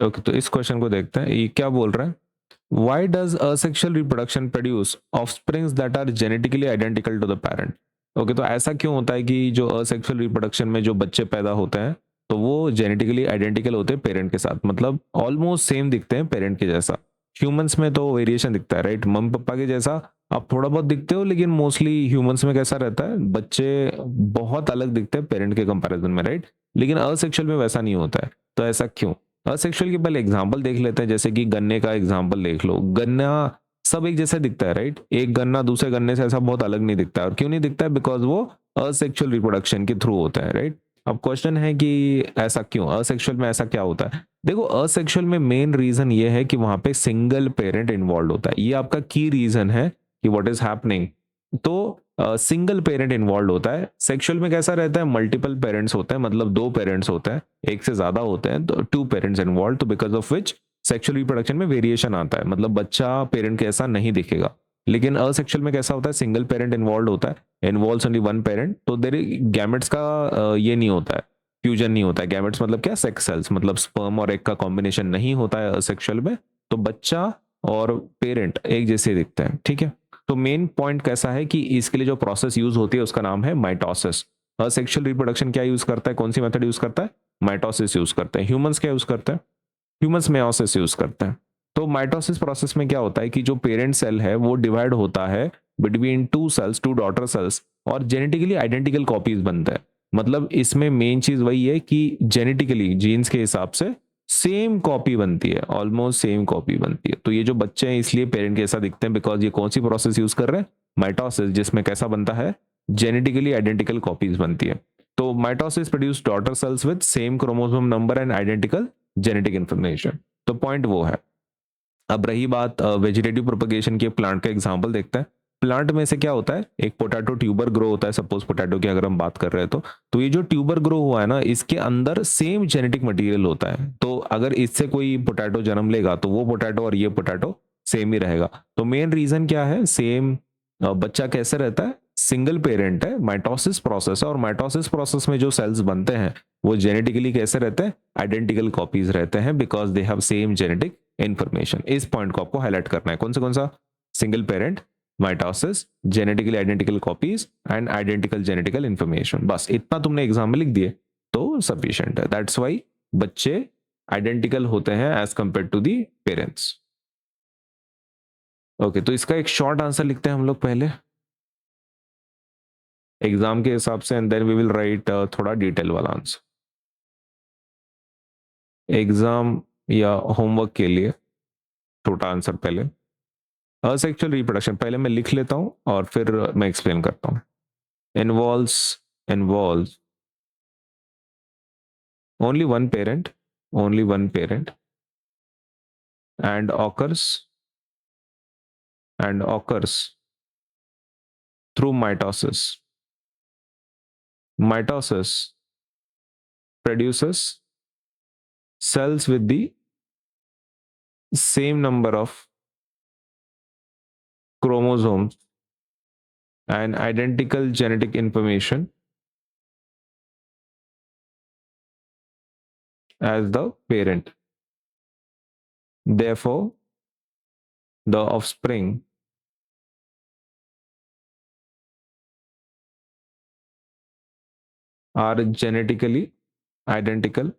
Okay, तो इस question को देखते हैं, ये क्या बोल रहा है। Why does asexual reproduction produce offsprings that are genetically identical to the parent? Okay, तो ऐसा क्यों होता है कि जो असेक्सुअल रिप्रोडक्शन में जो बच्चे पैदा होते हैं तो वो जेनेटिकली आइडेंटिकल होते हैं पेरेंट के साथ, मतलब ऑलमोस्ट सेम दिखते हैं पेरेंट के जैसा। ह्यूमंस में तो वेरिएशन दिखता है, राइट, मम्मी पापा के जैसा आप थोड़ा बहुत दिखते हो, लेकिन मोस्टली ह्यूमंस में कैसा रहता है, बच्चे बहुत अलग दिखते हैं पेरेंट के कंपैरिजन में, राइट। लेकिन असेक्सुअल में वैसा नहीं होता है। तो ऐसा क्यों? असेक्सुअल के पहले एग्जांपल देख लेते हैं, जैसे कि गन्ने का एग्जांपल देख लो। गन्ना सब एक जैसा दिखता है, राइट। एक गन्ना दूसरे गन्ने से ऐसा बहुत अलग नहीं दिखता है। और क्यों नहीं दिखता है? बिकॉज वो असेक्सुअल रिप्रोडक्शन के थ्रू होता है, राइट। अब क्वेश्चन है कि ऐसा क्यों, असेक्सुअल में ऐसा क्या होता है। देखो, असेक्सुअल में मेन रीजन ये है कि वहां पे सिंगल पेरेंट इन्वॉल्व होता है। ये आपका की रीजन है कि व्हाट इज हैपनिंग। तो सिंगल पेरेंट इन्वॉल्व होता है। सेक्सुअल में कैसा रहता है, मल्टीपल पेरेंट्स होते हैं, मतलब दो पेरेंट्स होते हैं, एक से ज्यादा होते हैं, तो टू पेरेंट्स इन्वॉल्व, तो because of which sexual reproduction में वेरिएशन आता है, मतलब बच्चा पेरेंट के ऐसा नहीं दिखेगा। लेकिन असेक्सुअल में कैसा होता है, सिंगल पेरेंट इन्वॉल्व होता है, इन्वॉल्व्स ओनली वन पेरेंट, तो देयर गैमेट्स का ये नहीं होता है, फ्यूजन नहीं होता है। गैमेट्स मतलब क्या, सेक्स सेल्स, मतलब स्पर्म और एग का कॉम्बिनेशन नहीं होता है असेक्सुअल में। तो बच्चा और पेरेंट एक जैसे दिखते हैं, ठीक है। तो मेन पॉइंट कैसा है कि इसके लिए जो प्रोसेस यूज होती है उसका नाम है माइटोसिस। असेक्सुअल रिप्रोडक्शन क्या यूज करता है, कौन सी मेथड यूज करता है, माइटोसिस यूज करते हैं। ह्यूमंस क्या यूज करते हैं, ह्यूमंस मेयोसिस यूज करते हैं। तो माइटोसिस प्रोसेस में क्या होता है कि जो पेरेंट सेल है वो डिवाइड होता है between two cells, two daughter cells, और जेनेटिकली आइडेंटिकल कॉपीज बनता है। मतलब इसमें मेन चीज वही है कि जेनेटिकली जीन्स के हिसाब से सेम कॉपी बनती है, ऑलमोस्ट सेम कॉपी बनती है। तो ये जो बच्चे हैं इसलिए पेरेंट के ऐसा दिखते हैं, बिकॉज ये कौन सी प्रोसेस यूज कर रहे हैं, माइटोसिस, जिसमें कैसा बनता है, जेनेटिकली आइडेंटिकल कॉपीज बनती है। तो mitosis produce daughter cells with same chromosome number and identical genetic information. तो पॉइंट वो है। अब रही बात वेजिटेटिव प्रोपगेशन की, प्लांट का एग्जांपल देखते हैं। प्लांट में से क्या होता है, एक पोटैटो ट्यूबर ग्रो होता है, सपोज पोटैटो की अगर हम बात कर रहे हैं तो ये जो ट्यूबर ग्रो हुआ है ना, इसके अंदर सेम जेनेटिक मटेरियल होता है। तो अगर इससे कोई पोटैटो जन्म लेगा तो वो पोटैटो और ये पोटैटो सेम ही रहेगा। तो मेन रीजन क्या है, सेम बच्चा कैसे रहता है, सिंगल पेरेंट है, माइटोसिस प्रोसेस है, और माइटोसिस प्रोसेस में जो सेल्स बनते हैं वो जेनेटिकली कैसे रहते हैं, आइडेंटिकल कॉपीज रहते हैं, because they have same genetic information. इस पॉइंट को आपको हाईलाइट करना है। कौन सा, single parent, mitosis, genetically identical copies and identical genetical information. बस इतना तुमने एग्जाम में लिख दिए तो सफिशिएंट है। दैट्स वाई बच्चे आइडेंटिकल होते हैं as compared to the parents. Okay, तो इसका एक शॉर्ट आंसर लिखते हैं हम लोग पहले एग्जाम के हिसाब से, and then we will write थोड़ा डिटेल वाला आंसर एग्जाम या होमवर्क के लिए। छोटा आंसर पहले, असेक्सुअल रिप्रोडक्शन पहले मैं लिख लेता हूं और फिर मैं एक्सप्लेन करता हूं। Involves involves only one parent, only one parent, and occurs through mitosis. Mitosis produces cells with the same number of chromosomes and identical genetic information as the parent. Therefore, the offspring are genetically identical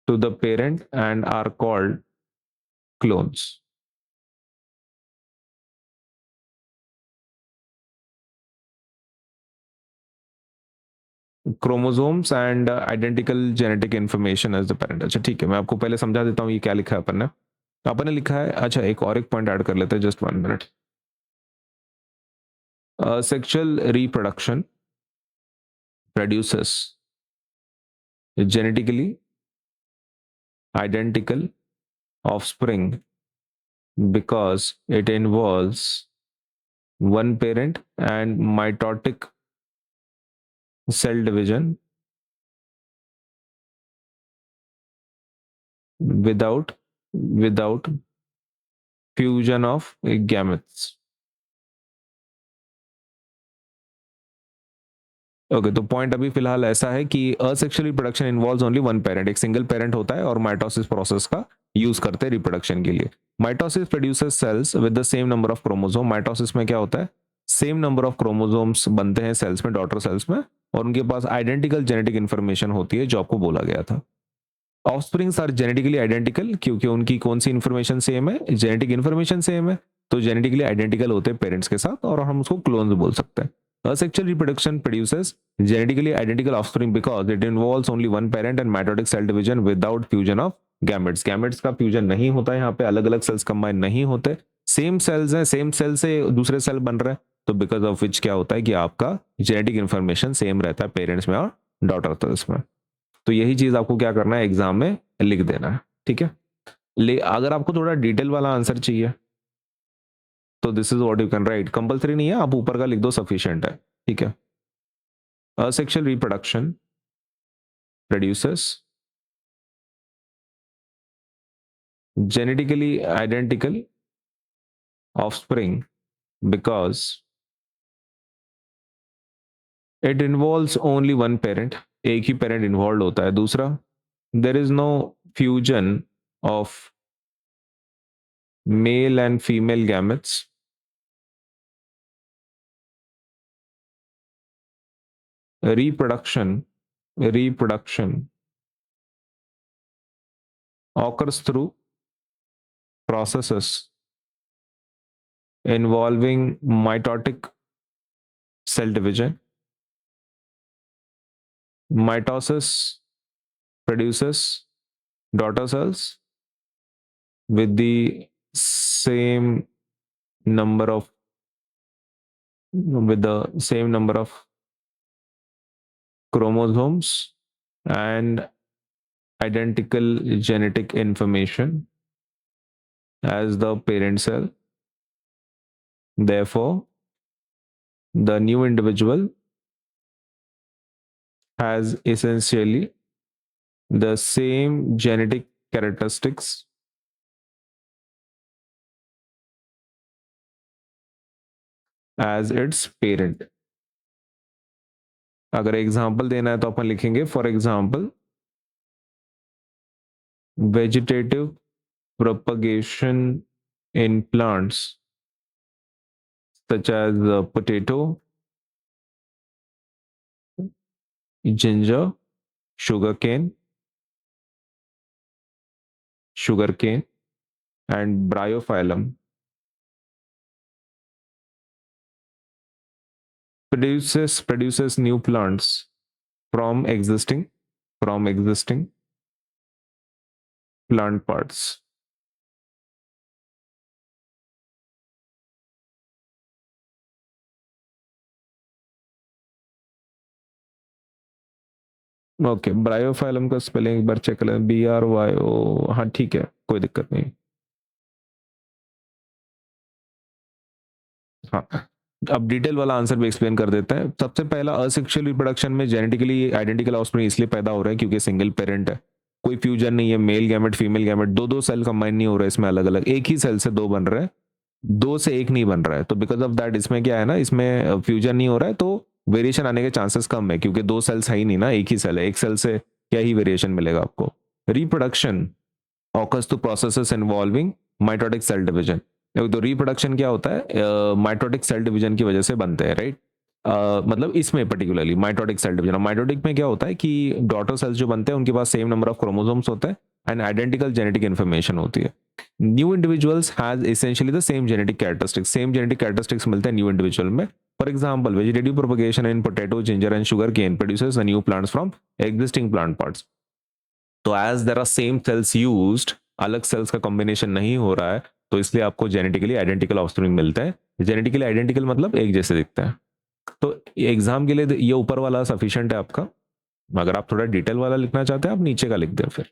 to the parent and are called clones. Chromosomes and identical genetic information as the parent. अच्छा ठीक है, मैं आपको पहले समझा देता हूँ ये क्या लिखा है अपन ने। अपन ने लिखा है, अच्छा एक पॉइंट ऐड कर लेते हैं, just 1 minute. Sexual reproduction produces genetically identical offspring because it involves one parent and mitotic cell division without fusion of gametes. Okay, तो पॉइंट अभी फिलहाल ऐसा है कि asexual reproduction involves only one parent, एक सिंगल पेरेंट होता है और माइटोसिस प्रोसेस का यूज करते हैं रिप्रोडक्शन के लिए। Mitosis produces cells with the same number of chromosome. Mitosis में क्या होता है, सेम नंबर ऑफ क्रोमोसोम्स बनते हैं सेल्स में, डॉटर सेल्स में, और उनके पास आइडेंटिकल जेनेटिक इन्फॉर्मेशन होती है जो आपको बोला गया था। ऑफस्प्रिंग्स आर जेनेटिकली आइडेंटिकल, क्योंकि उनकी कौन सी इन्फॉर्मेशन सेम है, जेनेटिक इन्फॉर्मेशन सेम है, तो जेनेटिकली आइडेंटिकल होते हैं पेरेंट्स के साथ, और हम उसको क्लोन्स बोल सकते हैं। Asexual reproduction produces genetically identical offspring because it involves only one parent and mitotic cell division without fusion of gametes. Gametes का फ्यूजन नहीं होता है, यहाँ पे अलग अलग सेल्स कंबाइन नहीं होते, सेम सेल्स हैं, सेम सेल से दूसरे सेल बन रहे हैं, तो बिकॉज ऑफ विच क्या होता है कि आपका जेनेटिक इन्फॉर्मेशन सेम रहता है पेरेंट्स में और डॉटर सेल्स में। तो यही चीज आपको क्या करना है, एग्जाम में लिख देना है, ठीक है। अगर आपको थोड़ा डिटेल वाला आंसर चाहिए तो this is what you can write, compulsory नहीं है, आप ऊपर का लिख दो, सफिशिएंट है, ठीक है। Asexual reproduction produces genetically identical offspring because it involves only one parent, एक ही parent involved होता है। दूसरा, there is no fusion of male and female gametes, reproduction occurs through processes involving mitotic cell division. Mitosis produces daughter cells with the same number of chromosomes and identical genetic information as the parent cell. Therefore, the new individual has essentially the same genetic characteristics as its parent. अगर example देना है तो अपन लिखेंगे, for example, vegetative propagation in plants such as potato, ginger, sugarcane, and bryophyllum produces new plants from existing plant parts. Okay, Bryophyllum का spelling एक बार check कर लें, BRYO, हाँ ठीक है, कोई दिक्कत नहीं। हाँ, अब डिटेल वाला आंसर भी एक्सप्लेन कर देते हैं। सबसे पहला, असेक्सुअल रिप्रोडक्शन में जेनेटिकली आइडेंटिकल ऑफस्प्रिंग इसलिए पैदा हो रहे हैं क्योंकि सिंगल पेरेंट है, कोई फ्यूजन नहीं है, मेल गैमेट फीमेल गैमेट, दो सेल कंबाइन नहीं हो रहा है इसमें, अलग अलग, एक ही सेल से दो बन रहे हैं, दो से एक नहीं बन रहा है, तो बिकॉज ऑफ दैट इसमें क्या है ना, इसमें फ्यूजन नहीं हो रहा है, तो वेरिएशन आने के चांसेस कम है, क्योंकि दो सेल्स है ही नहीं ना, एक ही सेल है, एक सेल से क्या ही वेरिएशन मिलेगा आपको। Reproduction occurs two processes involving mitotic cell division. तो रिप्रोडक्शन क्या होता है, माइटोटिक सेल डिवीजन की वजह से बनते हैं, राइट। मतलब इसमें particularly mitotic cell division, mitotic में क्या होता है कि डॉटर सेल्स जो बनते हैं उनके पास सेम नंबर ऑफ क्रोमोसोम्स होते हैं एंड आइडेंटिकल जेनेटिक इन्फॉर्मेशन होती है। New individuals has essentially the same genetic characteristics मिलते हैं न्यू इंडिविजुअल में। For example, vegetative propagation in potato, ginger and sugar cane produces new plants from existing plant parts. तो as there are same cells used, अलग cells का combination नहीं हो रहा है, तो इसलिए आपको जेनेटिकली आइडेंटिकल ऑफस्प्रिंग मिलता है। जेनेटिकली आइडेंटिकल मतलब एक जैसे दिखता है। तो एग्जाम के लिए ये ऊपर वाला सफिशिएंट है आपका, अगर आप थोड़ा डिटेल वाला लिखना चाहते हैं आप नीचे का लिख दें फिर।